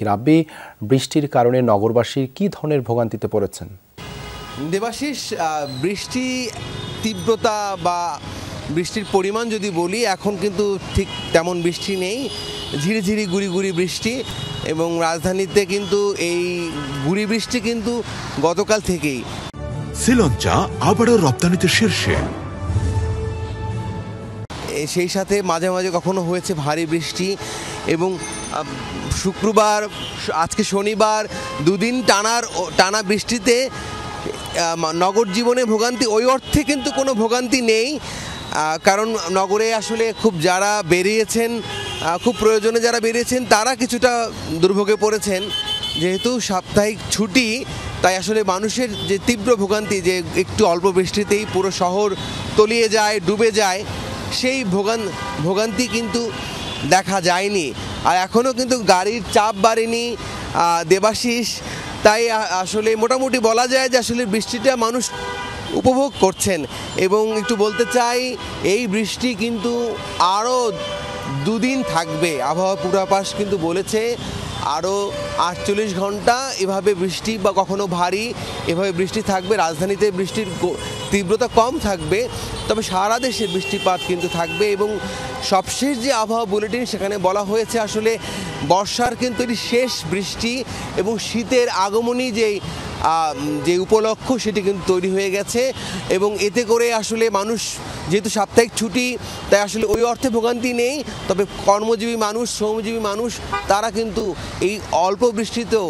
রাব্বি, বৃষ্টির কারণে নগরবাসীর কি ধরনের ভোগান্তিতে পড়েছেন? দেবাশিস, বৃষ্টি তীব্রতা বা বৃষ্টির পরিমাণ যদি বলি, এখন কিন্তু ঠিক তেমন বৃষ্টি নেই। ঝিরিঝিরি গুড়ি গুড়ি বৃষ্টি, এবং রাজধানীতে কিন্তু এই গুড়ি বৃষ্টি কিন্তু গতকাল থেকেই। শ্রীলঙ্কা আবারও রপ্তানিতে শীর্ষে। সেই সাথে মাঝে মাঝে কখনো হয়েছে ভারী বৃষ্টি, এবং শুক্রবার আজকে শনিবার দুদিন টানা বৃষ্টিতে নগর জীবনে ভোগান্তি ওই অর্থে কিন্তু কোনো ভোগান্তি নেই, কারণ নগরে আসলে খুব যারা বেরিয়েছেন, খুব প্রয়োজনে যারা বেরিয়েছেন তারা কিছুটা দুর্ভোগে পড়েছেন। যেহেতু সাপ্তাহিক ছুটি, তাই আসলে মানুষের যে তীব্র ভোগান্তি, যে একটু অল্প বৃষ্টিতেই পুরো শহর তলিয়ে যায়, ডুবে যায়, সেই ভোগান্তি কিন্তু দেখা যায়নি। আর এখনও কিন্তু গাড়ির চাপ বাড়েনি দেবাশিস, তাই আসলে মোটামুটি বলা যায় যে আসলে বৃষ্টিটা মানুষ উপভোগ করছেন। এবং একটু বলতে চাই, এই বৃষ্টি কিন্তু আরও দুদিন থাকবে। আবহাওয়া পূর্বাভাস কিন্তু বলেছে আরও 48 ঘন্টা এভাবে বৃষ্টি বা কখনো ভারী এভাবে বৃষ্টি থাকবে। রাজধানীতে বৃষ্টির তীব্রতা কম থাকবে, তবে সারা দেশে বৃষ্টিপাত কিন্তু থাকবে। এবং সবশেষ যে আবহাওয়া বুলেটিন, সেখানে বলা হয়েছে আসলে বর্ষার কিন্তু এটি শেষ বৃষ্টি, এবং শীতের আগমনী যে উপলক্ষ সেটি কিন্তু তৈরি হয়ে গেছে। এবং এতে করে আসলে মানুষ, যেহেতু সাপ্তাহিক ছুটি, তাই আসলে ওই অর্থে ভোগান্তি নেই। তবে কর্মজীবী মানুষ, শ্রমজীবী মানুষ, তারা কিন্তু এই অল্প বৃষ্টিতেও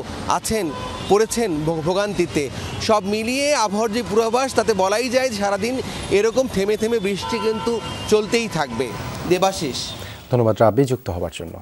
পড়েছেন ভোগান্তিতে। সব মিলিয়ে আবহাওয়ার যে পূর্বাভাস, তাতে বলাই যায় সারাদিন এরকম থেমে থেমে বৃষ্টি কিন্তু চলতেই থাকবে। দেবাশিস, ধন্যবাদ রাব্বি যুক্ত হওয়ার জন্য।